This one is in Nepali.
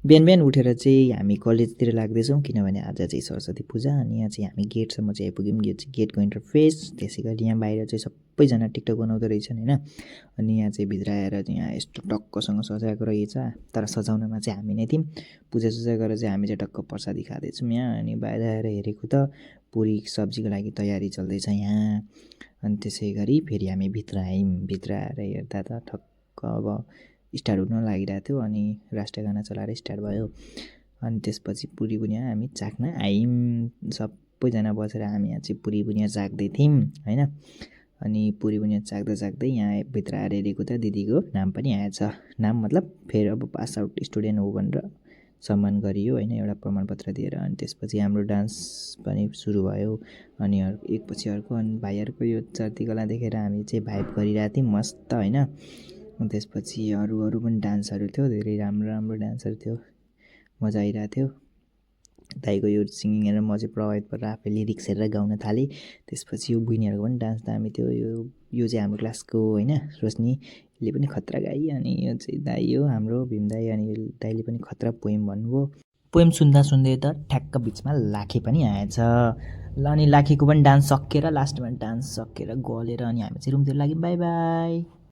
बिहान बिहान उठेर चाहिँ हामी कलेजतिर लाग्दैछौँ किनभने आज चाहिँ सरस्वती पूजा अनि यहाँ चाहिँ हामी गेटसम्म चाहिँ आइपुग्यौँ। यो चाहिँ गेटको इन्टरफेस। त्यसै गरी यहाँ बाहिर चाहिँ सबैजना टिकटक बनाउँदो रहेछन् होइन। अनि यहाँ चाहिँ भित्र आएर चाहिँ यहाँ यस्तो टक्कसँग सजाएको रहेछ। तर सजाउनमा चाहिँ हामी नै थियौँ। पूजासुजा गरेर चाहिँ हामी चाहिँ टक्क प्रसादी खाँदैछौँ यहाँ। अनि बाहिर आएर हेरेको त पुरी सब्जीको लागि तयारी चल्दैछ यहाँ। अनि त्यसै गरी फेरि हामी भित्र आयौँ। भित्र आएर हेर्दा त ठक्क अब स्टार्ट हुन लागिरहेको थियो अनि राष्ट्रगाना चलाएर स्टार्ट भयो। अनि त्यसपछि पुरी बुनिया हामी चाख्न आयौँ। सबैजना बसेर हामी यहाँ चाहिँ पुरी बुनिया चाख्दै थियौँ होइन। अनि पुरी बुनिया चाख्दा चाख्दै यहाँ भित्र आएर हेरेको त दिदीको नाम पनि आएछ। नाम मतलब फेरि अब पास आउट स्टुडेन्ट हो भनेर सम्मान गरियो होइन, एउटा प्रमाणपत्र दिएर। अनि त्यसपछि हाम्रो डान्स पनि सुरु भयो। अनि एकपछि अर्को अनि भाइहरूको यो चर्तीकला देखेर हामी चाहिँ भाइब गरिरहेको थियौँ मस्त होइन। अनि त्यसपछि अरू पनि डान्सहरू थियो, धेरै राम्रो राम्रो डान्सहरू थियो, मजा आइरहेको थियो। दाइको यो सिङ्गिङ हेरेर म चाहिँ प्रभावित भएर आफै लिरिक्स हेरेर गाउन थालेँ। त्यसपछि यो बहिनीहरूको पनि डान्स दामी थियो। यो चाहिँ हाम्रो क्लासको होइन रोशनीले पनि खतरा गाई। अनि यो चाहिँ दाइ हो हाम्रो भीम दाइ। अनि दाइले पनि खतरा पोइम भन्नुभयो। पोइम सुन्दा सुन्दै त ठ्याक्क बिचमा लाखे पनि आएछ। ल अनि लाखेको पनि डान्स सकेर लास्टमा डान्स सकेर गलेर अनि हामी चाहिँ रुमतिर लाग्यौँ। By by.